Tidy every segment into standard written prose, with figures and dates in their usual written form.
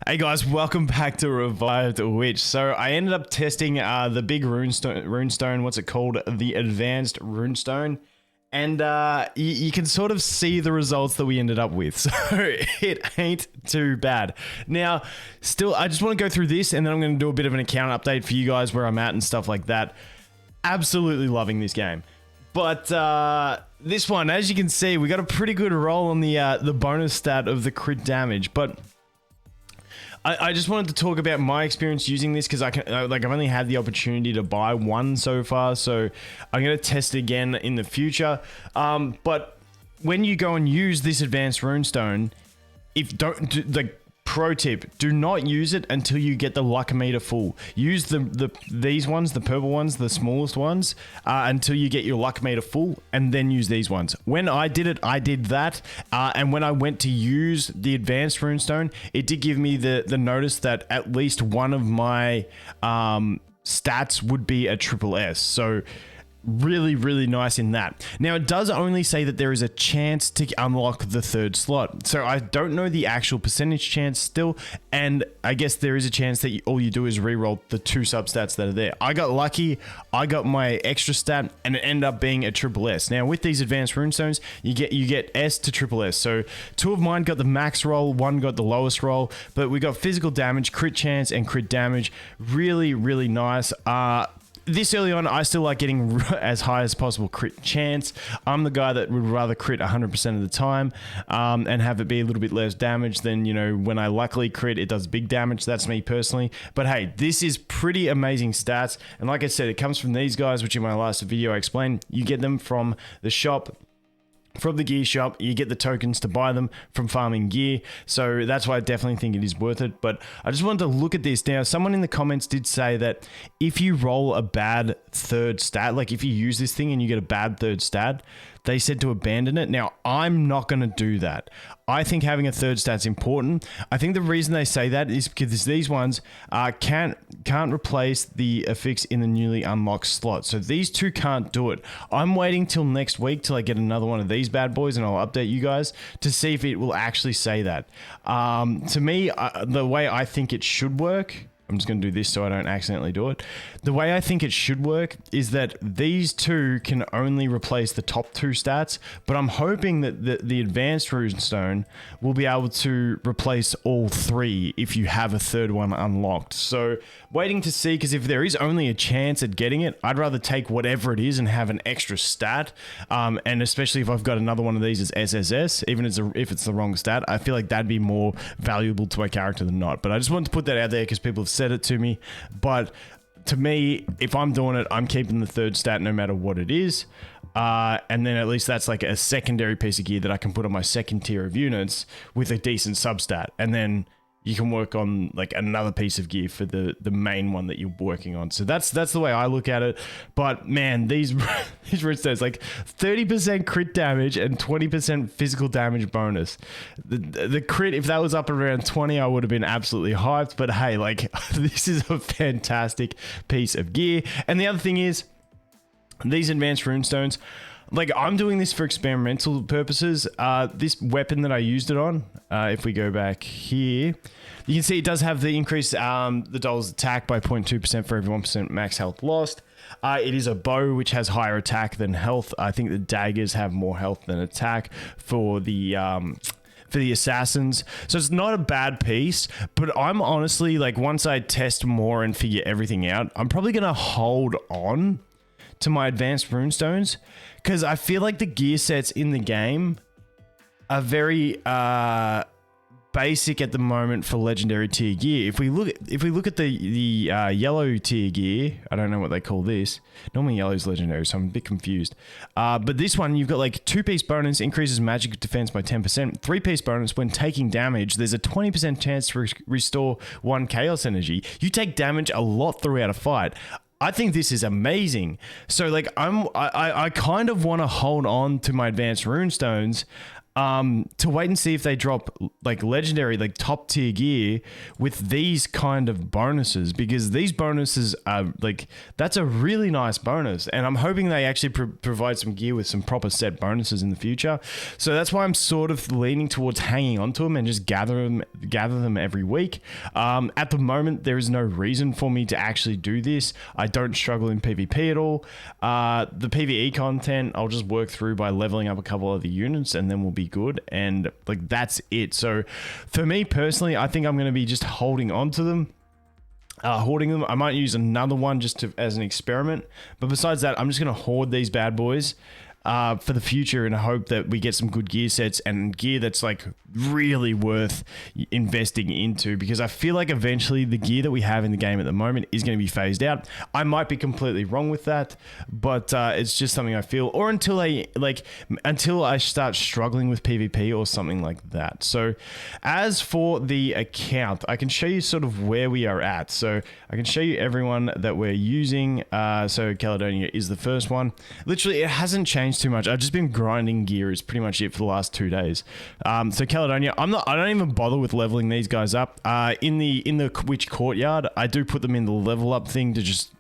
Hey guys, welcome back to Revived Witch. So I ended up testing the big runestone, what's it called? The advanced runestone. And you can sort of see the results that we ended up with. So it ain't too bad. Now, still, I just want to go through this and then I'm going to do a bit of an account update for you guys where I'm at and stuff like that. Absolutely loving this game. But this one, as you can see, we got a pretty good roll on the bonus stat of the crit damage. But I just wanted to talk about my experience using this because I've only had the opportunity to buy one so far, so I'm gonna test it again in the future. But when you go and use this advanced runestone, pro tip, do not use it until you get the luck meter full. Use these ones, the purple ones, the smallest ones, until you get your luck meter full, and then use these ones. When I did it, I did that, and when I went to use the advanced runestone, it did give me the notice that at least one of my stats would be a triple S. So really, really nice in that. Now, it does only say that there is a chance to unlock the third slot. So I don't know the actual percentage chance still. And I guess there is a chance that all you do is reroll the two substats that are there. I got lucky. I got my extra stat and it ended up being a triple S. Now, with these advanced runestones, you get S to triple S. So two of mine got the max roll, one got the lowest roll, but we got physical damage, crit chance, and crit damage. Really, really nice. This early on, I still like getting as high as possible crit chance. I'm the guy that would rather crit 100% of the time and have it be a little bit less damage than, when I luckily crit, it does big damage. That's me personally. But hey, this is pretty amazing stats. And like I said, it comes from these guys, which in my last video I explained. You get them from the shop. From the gear shop, you get the tokens to buy them from farming gear. So that's why I definitely think it is worth it. But I just wanted to look at this. Now, someone in the comments did say that if you roll a bad third stat, like if you use this thing and you get a bad third stat, they said to abandon it. Now, I'm not going to do that. I think having a third stat's important. I think the reason they say that is because these ones can't replace the affix in the newly unlocked slot. So these two can't do it. I'm waiting till next week till I get another one of these bad boys and I'll update you guys to see if it will actually say that. To me, the way I think it should work, I'm just going to do this so I don't accidentally do it. The way I think it should work is that these two can only replace the top two stats, but I'm hoping that the advanced runestone will be able to replace all three if you have a third one unlocked. So waiting to see, because if there is only a chance at getting it, I'd rather take whatever it is and have an extra stat. And especially if I've got another one of these as SSS, even if it's the wrong stat, I feel like that'd be more valuable to my character than not. But I just wanted to put that out there because people have said it to me. But to me, if I'm doing it, I'm keeping the third stat no matter what it is. And then at least that's like a secondary piece of gear that I can put on my second tier of units with a decent substat. And then you can work on like another piece of gear for the main one that you're working on. So that's the way I look at it. But man, these runstones, like 30% crit damage and 20% physical damage bonus. The crit, if that was up around 20, I would have been absolutely hyped. But hey, like this is a fantastic piece of gear. And the other thing is, these advanced runestones, like I'm doing this for experimental purposes. This weapon that I used it on, if we go back here, you can see it does have the increase the doll's attack by 0.2% for every 1% max health lost. It is a bow which has higher attack than health. I think the daggers have more health than attack for the assassins. So it's not a bad piece, but I'm honestly like, once I test more and figure everything out, I'm probably going to hold on to my advanced runestones because I feel like the gear sets in the game are very basic at the moment for legendary tier gear. If we look at the yellow tier gear, I don't know what they call this. Normally yellow is legendary, so I'm a bit confused. But this one, you've got like 2-piece bonus, increases magic defense by 10%. 3-piece bonus, when taking damage, there's a 20% chance to restore 1 chaos energy. You take damage a lot throughout a fight. I think this is amazing. So like I kind of want to hold on to my advanced runestones to wait and see if they drop like legendary, like top tier gear with these kind of bonuses, because these bonuses are like, that's a really nice bonus. And I'm hoping they actually provide some gear with some proper set bonuses in the future. So that's why I'm sort of leaning towards hanging on to them and just gather them every week. At the moment, there is no reason for me to actually do this. I don't struggle in PvP at all. The PvE content, I'll just work through by leveling up a couple of the units, and then we'll be good, and like that's it. So for me personally, I think I'm going to be just holding on to them, hoarding them. I might use another one just as an experiment, but besides that, I'm just going to hoard these bad boys for the future, and hope that we get some good gear sets and gear that's like really worth investing into, because I feel like eventually the gear that we have in the game at the moment is going to be phased out. I might be completely wrong with that, but it's just something I feel, or until I start struggling with PvP or something like that. So as for the account, I can show you sort of where we are at. So I can show you everyone that we're using. So Caledonia is the first one. Literally, it hasn't changed too much. I've just been grinding gear is pretty much it for the last 2 days. So Caledonia, I don't even bother with leveling these guys up. In the Witch Courtyard, I do put them in the level up thing to just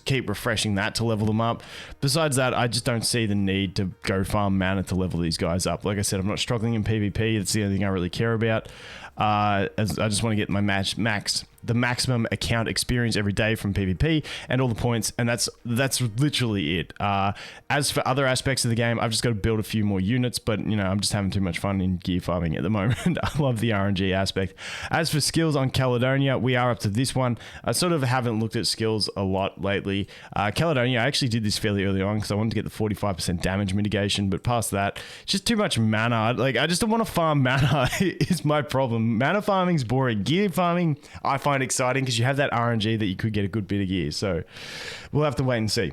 keep refreshing that to level them up. Besides that, I just don't see the need to go farm mana to level these guys up. Like I said, I'm not struggling in PvP. That's the only thing I really care about. As I just want to get my the maximum account experience every day from PvP and all the points, and that's literally it. As for other aspects of the game, I've just got to build a few more units, but you know, I'm just having too much fun in gear farming at the moment. I love the RNG aspect. As for skills on Caledonia, we are up to this one. I sort of haven't looked at skills a lot lately. Caledonia, I actually did this fairly early on because I wanted to get the 45% damage mitigation, but past that, it's just too much mana. Like, I just don't want to farm mana is my problem. Mana farming's boring. Gear farming, I find exciting because you have that RNG that you could get a good bit of gear. So we'll have to wait and see.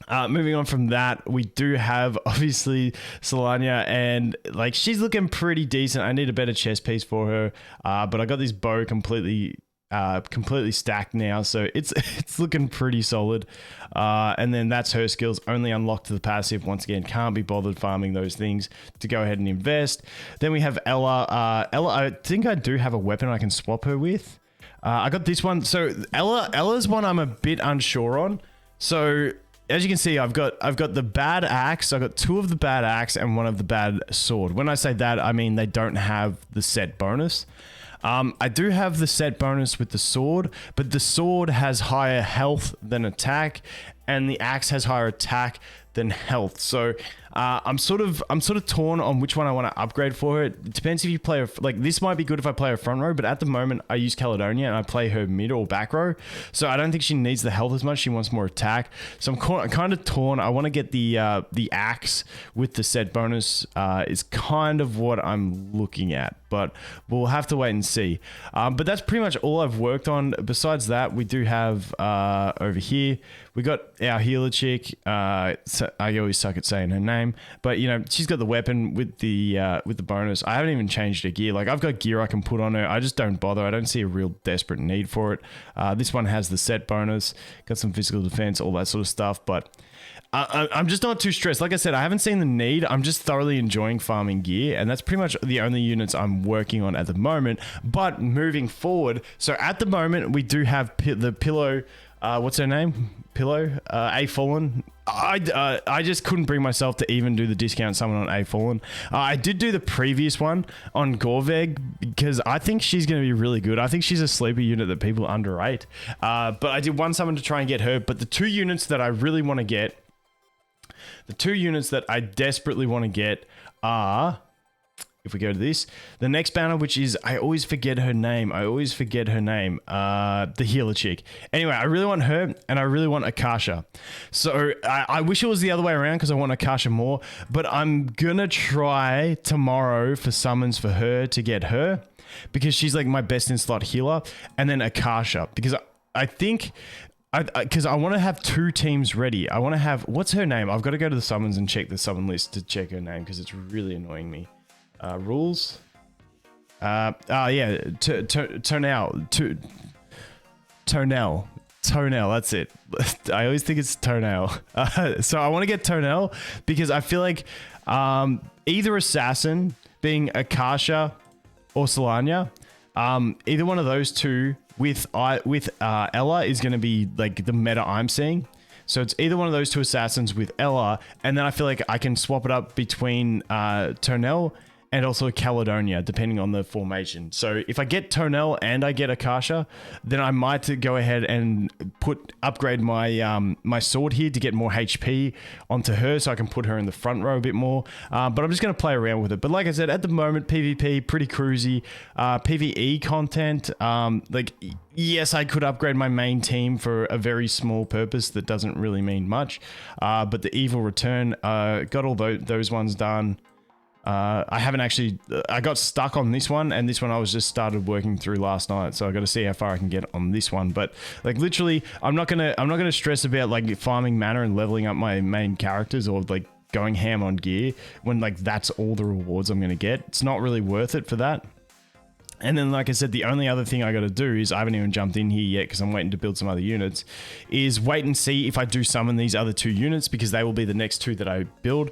Moving on from that, we do have obviously Solania, and like she's looking pretty decent. I need a better chest piece for her, but I got this bow completely stacked now, so it's looking pretty solid. And then that's her skills, only unlocked to the passive. Once again, can't be bothered farming those things to go ahead and invest. Then we have Ella. Ella, I think I do have a weapon I can swap her with. I got this one. So Ella's one I'm a bit unsure on. So as you can see, I've got the bad axe. I've got 2 of the bad axe and 1 of the bad sword. When I say that, I mean they don't have the set bonus. I do have the set bonus with the sword, but the sword has higher health than attack, and the axe has higher attack than health. So I'm sort of torn on which one I want to upgrade for her. It depends if you play her, like this might be good if I play her front row, but at the moment I use Caledonia and I play her mid or back row. So I don't think she needs the health as much. She wants more attack. So I'm kind of torn. I want to get the axe with the set bonus is kind of what I'm looking at, but we'll have to wait and see. But that's pretty much all I've worked on. Besides that, we do have over here, we got our healer chick. So I always suck at saying her name, but you know, she's got the weapon with the bonus. I haven't even changed her gear. Like I've got gear I can put on her. I just don't bother. I don't see a real desperate need for it. This one has the set bonus, got some physical defense, all that sort of stuff, but I'm just not too stressed. Like I said, I haven't seen the need. I'm just thoroughly enjoying farming gear, and that's pretty much the only units I'm working on at the moment. But moving forward, so at the moment, we do have the Pillow, what's her name? Pillow, A Fallen. I just couldn't bring myself to even do the discount summon on A Fallen. I did do the previous one on Gorveg because I think she's going to be really good. I think she's a sleeper unit that people underrate. But I did one summon to try and get her. But the 2 units that I really want to get, the 2 units that I desperately want to get are, if we go to this, the next banner, which is, I always forget her name. The healer chick. Anyway, I really want her, and I really want Akasha. So I wish it was the other way around because I want Akasha more, but I'm gonna try tomorrow for summons for her to get her, because she's like my best in slot healer, and then Akasha, because I think, because I want to have 2 teams ready. I want to have, what's her name? I've got to go to the summons and check the summon list to check her name because it's really annoying me. Rules. Yeah. Tonel. That's it. I always think it's Tonel. So I want to get Tonel because I feel like Either assassin, being Akasha or Solania. Either one of those two with Ella is going to be like the meta I'm seeing. So it's either one of those two assassins with Ella, and then I feel like I can swap it up between Tonel and also Caledonia, depending on the formation. So if I get Tonel and I get Akasha, then I might go ahead and upgrade my my sword here to get more HP onto her, so I can put her in the front row a bit more. But I'm just going to play around with it. But like I said, at the moment, PvP, pretty cruisy. PvE content, like, yes, I could upgrade my main team for a very small purpose that doesn't really mean much. But the Evil Return, got all those ones done. I haven't actually, I got stuck on this one, and this one I was just started working through last night, so I got to see how far I can get on this one. But like literally, I'm not gonna stress about like farming mana and leveling up my main characters or like going ham on gear when like that's all the rewards I'm gonna get. It's not really worth it for that. And then, like I said, the only other thing I got to do is, I haven't even jumped in here yet because I'm waiting to build some other units, is wait and see if I do summon these other two units, because they will be the next two that I build,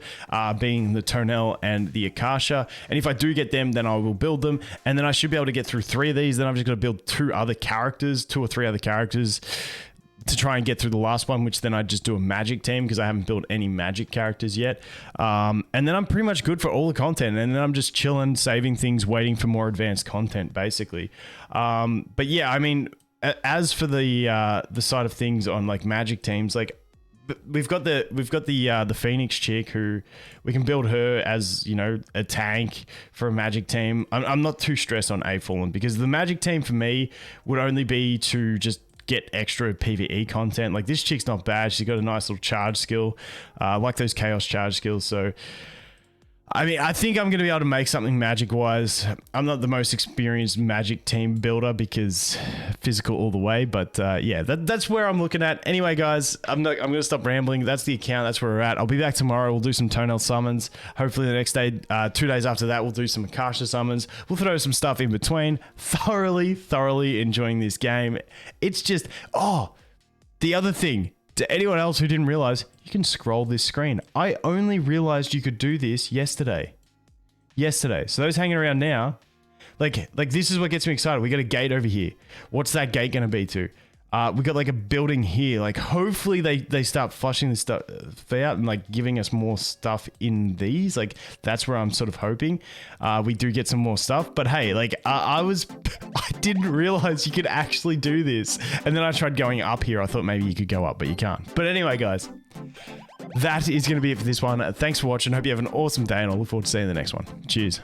being the Tonel and the Akasha. And if I do get them, then I will build them. And then I should be able to get through 3 of these. Then I've just got to build 2 or 3 other characters to try and get through the last one, which then I just do a magic team because I haven't built any magic characters yet. And then I'm pretty much good for all the content, and then I'm just chilling, saving things, waiting for more advanced content, basically. But yeah, I mean, as for the side of things on like magic teams, like we've got the Phoenix chick who we can build her as, you know, a tank for a magic team. I'm not too stressed on A Fallen, because the magic team for me would only be to just get extra PvE content. Like, this chick's not bad. She's got a nice little charge skill. I like those chaos charge skills. So, I mean, I think I'm going to be able to make something magic-wise. I'm not the most experienced magic team builder because physical all the way. But yeah, that's where I'm looking at. Anyway, guys, I'm going to stop rambling. That's the account. That's where we're at. I'll be back tomorrow. We'll do some Tonel summons. Hopefully the next day, 2 days after that, we'll do some Akasha summons. We'll throw some stuff in between. Thoroughly enjoying this game. It's just, the other thing, to anyone else who didn't realize, you can scroll this screen. I only realized you could do this yesterday. So those hanging around now, like this is what gets me excited. We got a gate over here. What's that gate going to be to? We got like a building here. Like, hopefully they start flushing this stuff out and like giving us more stuff in these. Like, that's where I'm sort of hoping we do get some more stuff. But hey, like I didn't realize you could actually do this. And then I tried going up here. I thought maybe you could go up, but you can't. But anyway, guys, that is going to be it for this one. Thanks for watching. Hope you have an awesome day, and I'll look forward to seeing you in the next one. Cheers.